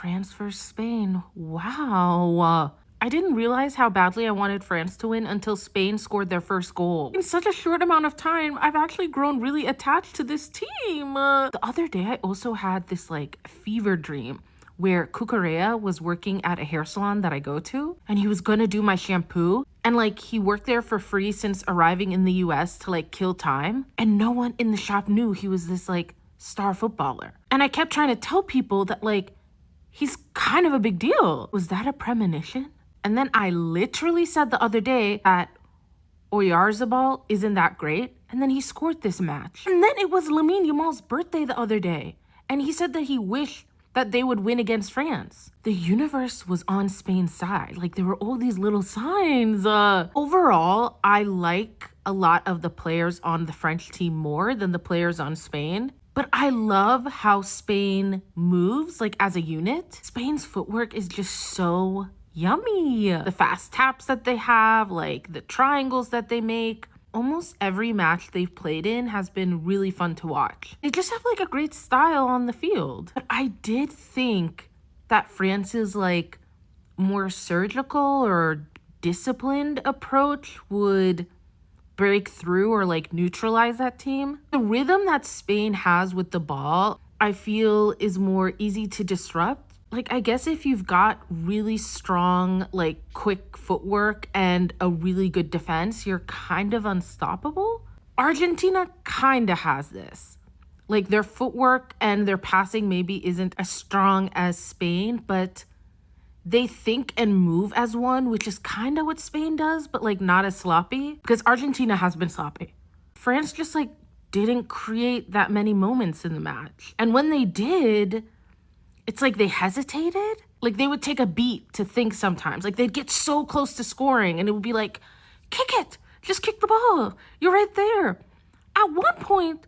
France versus Spain. Wow. I didn't realize how badly I wanted France to win until Spain scored their first goal. In such a short amount of time, I've actually grown really attached to this team. The other day, I also had this fever dream where Cucurella was working at a hair salon that I go to, and he was gonna do my shampoo. And he worked there for free since arriving in the US to kill time. And no one in the shop knew he was this star footballer. And I kept trying to tell people that he's kind of a big deal. Was that a premonition? And then I literally said the other day that Oyarzabal isn't that great. And then he scored this match. And then it was Lamine Yamal's birthday the other day. And he said that he wished that they would win against France. The universe was on Spain's side. There were all these little signs. Overall, I like a lot of the players on the French team more than the players on Spain. But I love how Spain moves, as a unit. Spain's footwork is just so yummy. The fast taps that they have, the triangles that they make. Almost every match they've played in has been really fun to watch. They just have a great style on the field. But I did think that France's more surgical or disciplined approach would break through or neutralize that team. The rhythm that Spain has with the ball, I feel is more easy to disrupt. I guess if you've got really strong, quick footwork and a really good defense, you're kind of unstoppable. Argentina kind of has this. Their footwork and their passing maybe isn't as strong as Spain, but they think and move as one, which is kind of what Spain does, but not as sloppy, because Argentina has been sloppy. France just didn't create that many moments in the match. And when they did, it's they hesitated. They would take a beat to think sometimes. They'd get so close to scoring and it would be kick it. Just kick the ball. You're right there. At one point,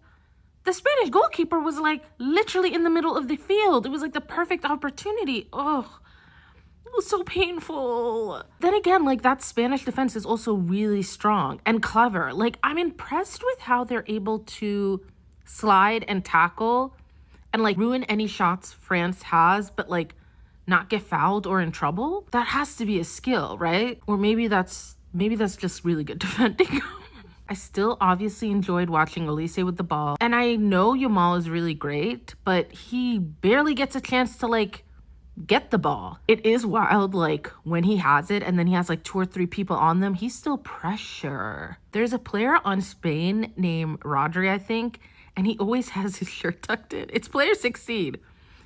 the Spanish goalkeeper was literally in the middle of the field. It was the perfect opportunity. Oh, it was so painful. Then again, that Spanish defense is also really strong and clever. I'm impressed with how they're able to slide and tackle and ruin any shots France has, but not get fouled or in trouble. That has to be a skill, right? Or maybe that's just really good defending. I still obviously enjoyed watching Olise with the ball. And I know Yamal is really great, but he barely gets a chance to get the ball. It is wild, when he has it and then he has 2 or 3 people on them, he's still pressure. There's a player on Spain named Rodri, I think, and he always has his shirt tucked in. It's player 16.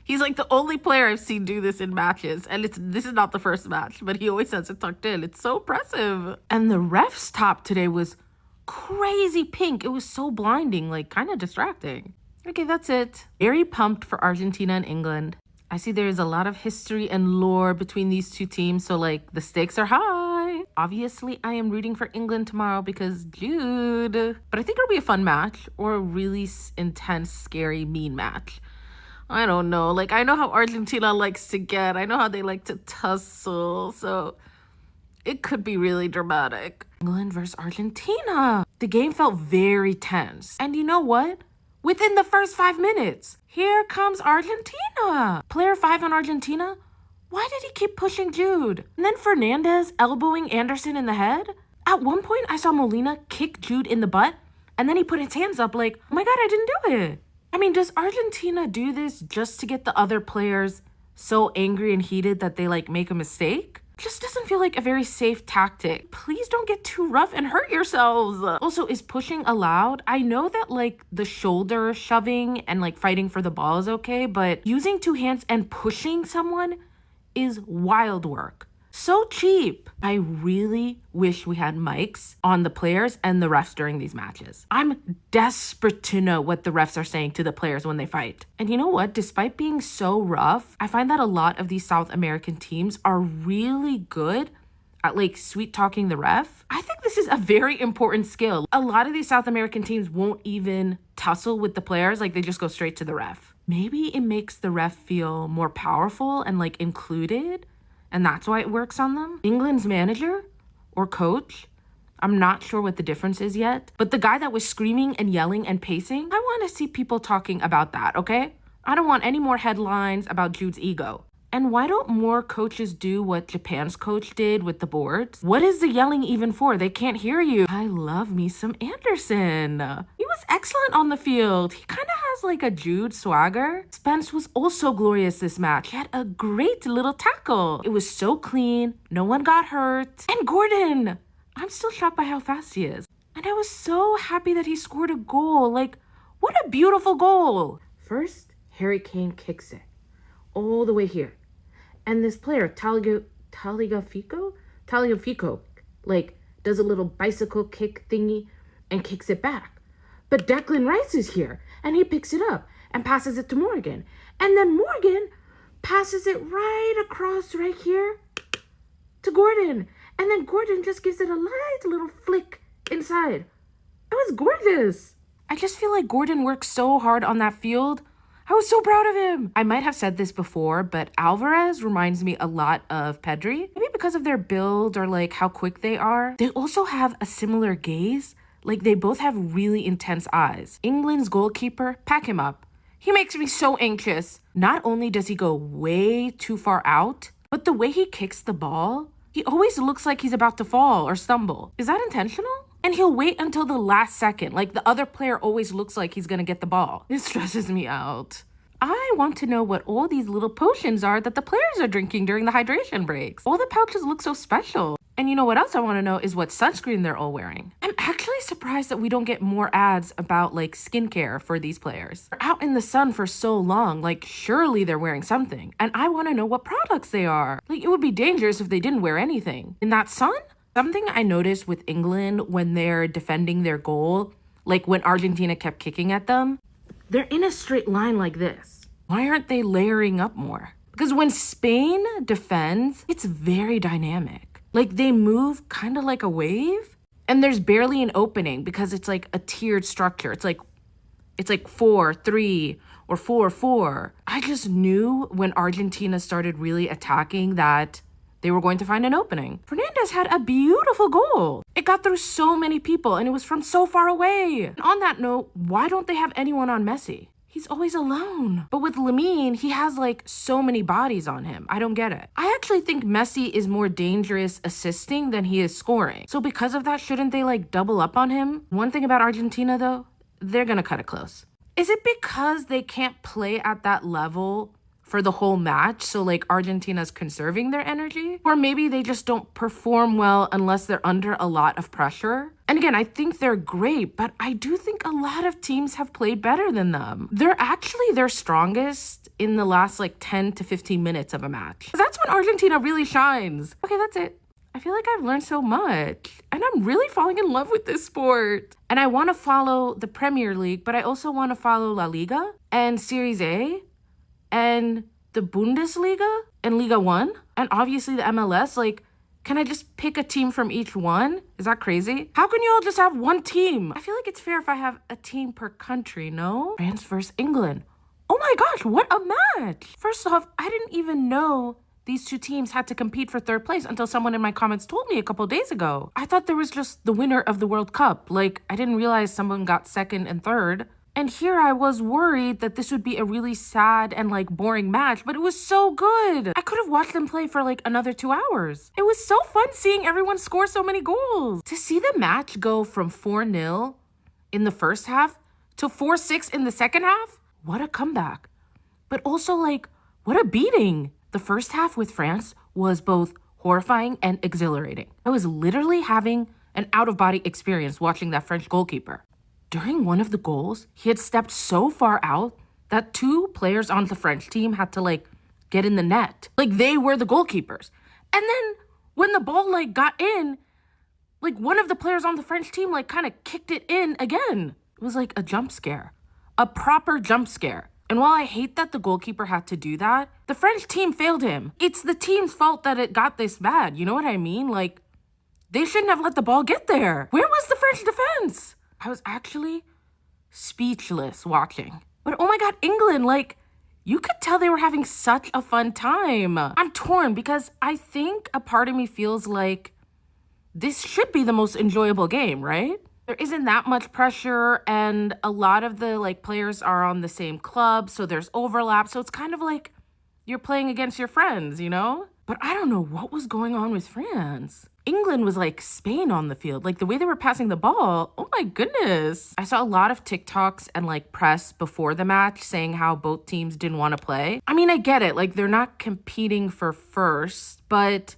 He's the only player I've seen do this in matches. And this is not the first match, but he always has it tucked in. It's so impressive. And the ref's top today was crazy pink. It was so blinding, kind of distracting. Okay, that's it. Very pumped for Argentina and England. I see there's a lot of history and lore between these two teams, so the stakes are high. Obviously, I am rooting for England tomorrow because Jude. But I think it'll be a fun match or a really intense, scary, mean match. I don't know. I know how Argentina likes to get. I know how they like to tussle. So it could be really dramatic. England versus Argentina. The game felt very tense. And you know what? Within the first 5 minutes, here comes Argentina. Player 5 on Argentina. Why did he keep pushing Jude? And then Fernandez elbowing Anderson in the head. At one point, I saw Molina kick Jude in the butt, and then he put his hands up oh my God, I didn't do it. I mean, does Argentina do this just to get the other players so angry and heated that they make a mistake? Just doesn't feel like a very safe tactic. Please don't get too rough and hurt yourselves. Also, is pushing allowed? I know that the shoulder shoving and fighting for the ball is okay, but using 2 hands and pushing someone is wild work. So cheap. I really wish we had mics on the players and the refs during these matches. I'm desperate to know what the refs are saying to the players when they fight. And you know what? Despite being so rough, I find that a lot of these South American teams are really good at sweet talking the ref. I think this is a very important skill. A lot of these South American teams won't even tussle with the players. They just go straight to the ref. Maybe it makes the ref feel more powerful and included. And that's why it works on them. England's manager or coach, I'm not sure what the difference is yet, but the guy that was screaming and yelling and pacing, I want to see people talking about that, okay? I don't want any more headlines about Jude's ego. And why don't more coaches do what Japan's coach did with the boards? What is the yelling even for? They can't hear you. I love me some Anderson. He was excellent on the field. He kind of has like a Jude swagger. Spence was also glorious this match. He had a great little tackle. It was so clean. No one got hurt. And Gordon! I'm still shocked by how fast he is. And I was so happy that he scored a goal. Like, what a beautiful goal. First, Harry Kane kicks it all the way here. And this player, Tagliafico, like, does a little bicycle kick thingy and kicks it back. But Declan Rice is here, and he picks it up and passes it to Morgan. And then Morgan passes it right across right here to Gordon. And then Gordon just gives it a light little flick inside. It was gorgeous. I just feel like Gordon worked so hard on that field. I was so proud of him. I might have said this before, but Alvarez reminds me a lot of Pedri. Maybe because of their build or like how quick they are. They also have a similar gaze. Like they both have really intense eyes. England's goalkeeper, pack him up. He makes me so anxious. Not only does he go way too far out, but the way he kicks the ball, he always looks like he's about to fall or stumble. Is that intentional? And he'll wait until the last second. Like the other player always looks like he's gonna get the ball. It stresses me out. I want to know what all these little potions are that the players are drinking during the hydration breaks. All the pouches look so special. And you know what else I want to know is what sunscreen they're all wearing. I'm actually surprised that we don't get more ads about like skincare for these players. They're out in the sun for so long, like surely they're wearing something. And I want to know what products they are. Like it would be dangerous if they didn't wear anything. In that sun? Something I noticed with England when they're defending their goal, like when Argentina kept kicking at them, they're in a straight line like this. Why aren't they layering up more? Because when Spain defends, it's very dynamic. Like they move kind of like a wave and there's barely an opening because it's like a tiered structure. It's like 4-3 or 4-4. I just knew when Argentina started really attacking that they were going to find an opening. Fernandez had a beautiful goal. It got through so many people and it was from so far away. And on that note, why don't they have anyone on Messi? He's always alone. But with Lamine, he has like so many bodies on him. I don't get it. I actually think Messi is more dangerous assisting than he is scoring. So because of that, shouldn't they like double up on him? One thing about Argentina though, they're gonna cut it close. Is it because they can't play at that level for the whole match, so like Argentina's conserving their energy? Or maybe they just don't perform well unless they're under a lot of pressure? And again, I think they're great, but I do think a lot of teams have played better than them. They're actually their strongest in the last like 10 to 15 minutes of a match. That's when Argentina really shines. Okay, that's it. I feel like I've learned so much and I'm really falling in love with this sport. And I want to follow the Premier League, but I also want to follow La Liga and Series A and the Bundesliga and Liga 1 and obviously the MLS. Like, can I just pick a team from each one? Is that crazy? How can you all just have one team? I feel like it's fair if I have a team per country, no? France versus England. Oh my gosh, what a match! First off, I didn't even know these two teams had to compete for third place until someone in my comments told me a couple days ago. I thought there was just the winner of the World Cup. Like, I didn't realize someone got second and third. And here I was worried that this would be a really sad and like boring match, but it was so good. I could have watched them play for like another 2 hours. It was so fun seeing everyone score so many goals. To see the match go from 4-0 in the first half to 4-6 in the second half, what a comeback. But also like, what a beating. The first half with France was both horrifying and exhilarating. I was literally having an out-of-body experience watching that French goalkeeper. During one of the goals, he had stepped so far out that two players on the French team had to like get in the net. Like they were the goalkeepers. And then when the ball like got in, like one of the players on the French team like kind of kicked it in again. It was like a jump scare, a proper jump scare. And while I hate that the goalkeeper had to do that, the French team failed him. It's the team's fault that it got this bad. You know what I mean? Like they shouldn't have let the ball get there. Where was the French defense? I was actually speechless watching. But oh my God, England, like, you could tell they were having such a fun time. I'm torn because I think a part of me feels like this should be the most enjoyable game, right? There isn't that much pressure and a lot of the like players are on the same club, so there's overlap. So it's kind of like you're playing against your friends, you know? But I don't know what was going on with France. England was like Spain on the field. Like the way they were passing the ball, oh my goodness. I saw a lot of TikToks and like press before the match saying how both teams didn't want to play. I mean, I get it. Like they're not competing for first, but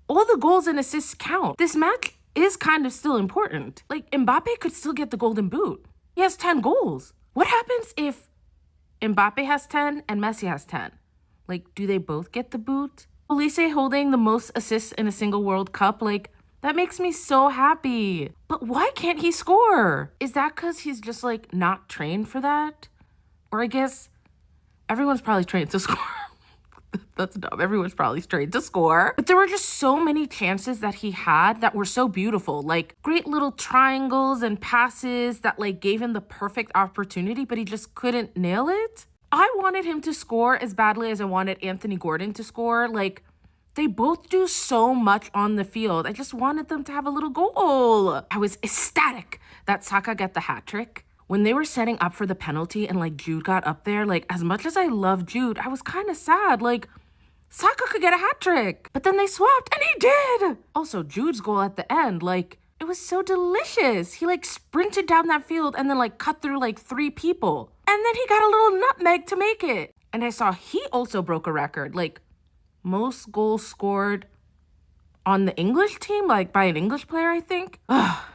all the goals and assists count. This match is kind of still important. Like Mbappe could still get the golden boot. He has 10 goals. What happens if Mbappe has 10 and Messi has 10? Like, do they both get the boot? Olise holding the most assists in a single World Cup, like, that makes me so happy. But why can't he score? Is that because he's just, like, not trained for that? Or I guess everyone's probably trained to score. That's dumb. Everyone's probably trained to score. But there were just so many chances that he had that were so beautiful. Like, great little triangles and passes that, like, gave him the perfect opportunity, but he just couldn't nail it. I wanted him to score as badly as I wanted Anthony Gordon to score. Like, they both do so much on the field. I just wanted them to have a little goal. I was ecstatic that Saka got the hat trick. When they were setting up for the penalty and, like, Jude got up there, like, as much as I love Jude, I was kind of sad. Like, Saka could get a hat trick. But then they swapped, and he did. Also, Jude's goal at the end, like, it was so delicious. He, like, sprinted down that field and then, like, cut through, like, 3 people. And then he got a little nutmeg to make it. And I saw he also broke a record, like most goals scored on the English team, like by an English player, I think. Ugh.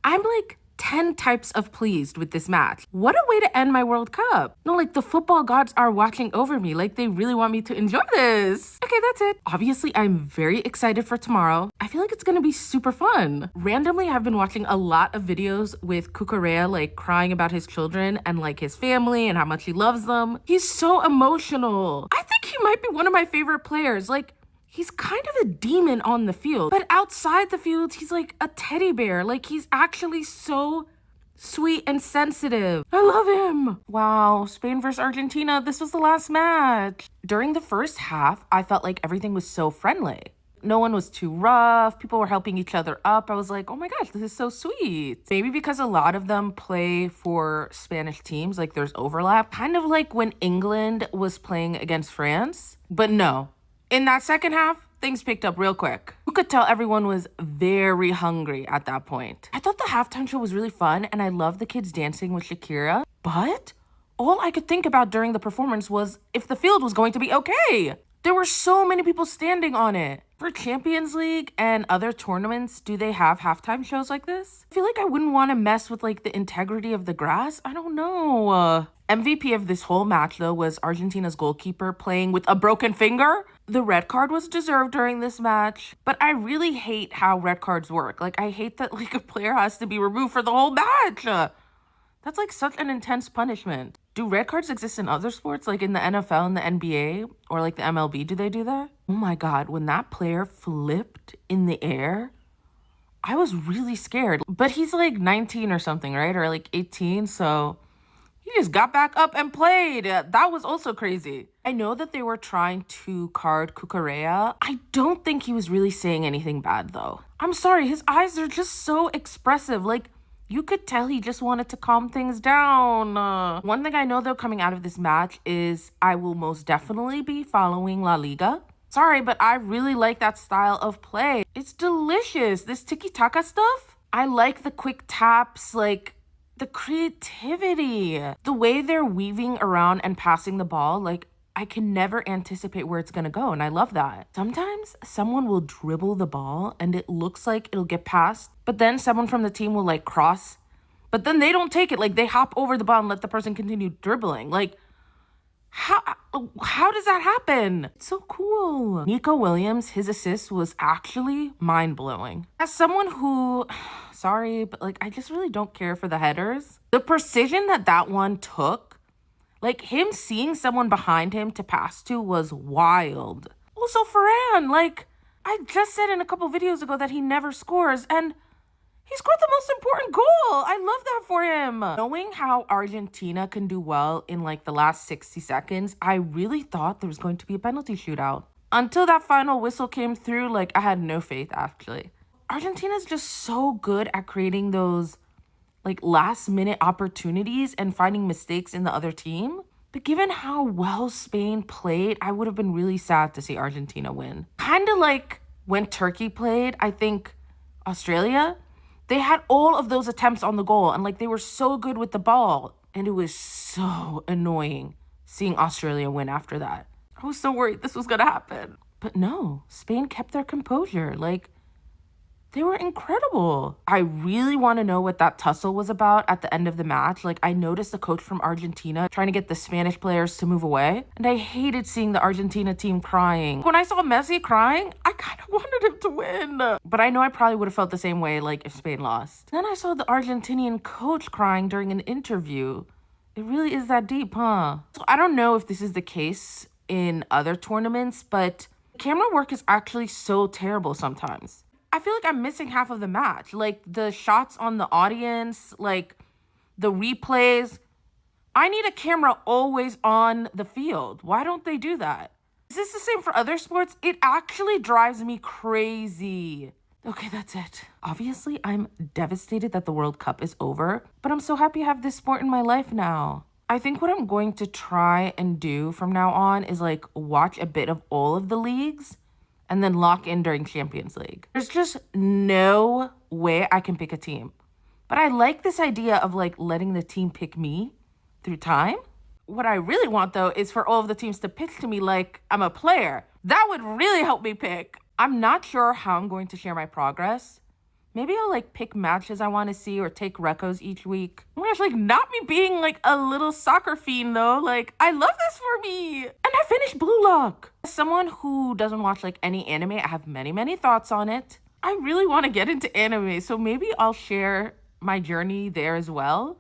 I'm like 10 types of pleased with this match. What a way to end my World Cup. No, like the football gods are watching over me. Like they really want me to enjoy this. Okay, that's it. Obviously, I'm very excited for tomorrow. I feel like it's gonna be super fun. Randomly, I've been watching a lot of videos with Cucurella, like crying about his children and like his family and how much he loves them. He's so emotional. I think he might be one of my favorite players. Like, he's kind of a demon on the field, but outside the field, he's like a teddy bear. Like, he's actually so sweet and sensitive. I love him. Wow, Spain versus Argentina. This was the last match. During the first half, I felt like everything was so friendly. No one was too rough. People were helping each other up. I was like, oh my gosh, this is so sweet. Maybe because a lot of them play for Spanish teams, like there's overlap. Kind of like when England was playing against France. But no. In that second half, things picked up real quick. You could tell everyone was very hungry at that point. I thought the halftime show was really fun, and I loved the kids dancing with Shakira. But all I could think about during the performance was if the field was going to be okay. There were so many people standing on it. For Champions League and other tournaments, do they have halftime shows like this? I feel like I wouldn't want to mess with like the integrity of the grass. I don't know. MVP of this whole match, though, was Argentina's goalkeeper playing with a broken finger. The red card was deserved during this match, but I really hate how red cards work. Like, I hate that like a player has to be removed for the whole match. That's like such an intense punishment. Do red cards exist in other sports, like in the NFL and the NBA or like the MLB? Do they do that? Oh my God, when that player flipped in the air, I was really scared. But he's like 19 or something, right? Or like 18, so he just got back up and played. That was also crazy. I know that they were trying to card Cucurella. I don't think he was really saying anything bad, though. I'm sorry, his eyes are just so expressive. Like, you could tell he just wanted to calm things down. One thing I know, though, coming out of this match is I will most definitely be following La Liga. Sorry, but I really like that style of play. It's delicious. This tiki-taka stuff. I like the quick taps, like the creativity, the way they're weaving around and passing the ball. Like, I can never anticipate where it's gonna go, and I love that. Sometimes someone will dribble the ball and it looks like it'll get past, but then someone from the team will like cross, but then they don't take it. Like, they hop over the ball and let the person continue dribbling. Like, how does that happen? It's so cool. Nico Williams, his assist was actually mind-blowing. As someone who, sorry, but like I just really don't care for the headers, the precision that one took, like him seeing someone behind him to pass to, was wild. Also, Varane, like I just said in a couple videos ago that he never scores, and he scored the most important goal. I love that for him. Knowing how Argentina can do well in like the last 60 seconds, I really thought there was going to be a penalty shootout. Until that final whistle came through, like I had no faith, actually. Argentina's just so good at creating those like last minute opportunities and finding mistakes in the other team. But given how well Spain played, I would have been really sad to see Argentina win. Kind of like when Turkey played, I think Australia, they had all of those attempts on the goal and like they were so good with the ball. And it was so annoying seeing Australia win after that. I was so worried this was gonna happen. But no, Spain kept their composure. Like, they were incredible. I really want to know what that tussle was about at the end of the match. Like, I noticed the coach from Argentina trying to get the Spanish players to move away. And I hated seeing the Argentina team crying. When I saw Messi crying, I kind of wanted him to win. But I know I probably would have felt the same way, like, if Spain lost. Then I saw the Argentinian coach crying during an interview. It really is that deep, huh? So I don't know if this is the case in other tournaments, but camera work is actually so terrible sometimes. I feel like I'm missing half of the match. Like the shots on the audience, like the replays. I need a camera always on the field. Why don't they do that? Is this the same for other sports? It actually drives me crazy. Okay, that's it. Obviously, I'm devastated that the World Cup is over, but I'm so happy I have this sport in my life now. I think what I'm going to try and do from now on is like watch a bit of all of the leagues and then lock in during Champions League. There's just no way I can pick a team. But I like this idea of like letting the team pick me through time. What I really want though is for all of the teams to pitch to me like I'm a player. That would really help me pick. I'm not sure how I'm going to share my progress. Maybe I'll like pick matches I want to see or take recos each week. Oh my gosh, like not me being like a little soccer fiend though. Like I love this for me. And I finished Blue Lock. As someone who doesn't watch like any anime, I have many thoughts on it. I really want to get into anime, so maybe I'll share my journey there as well.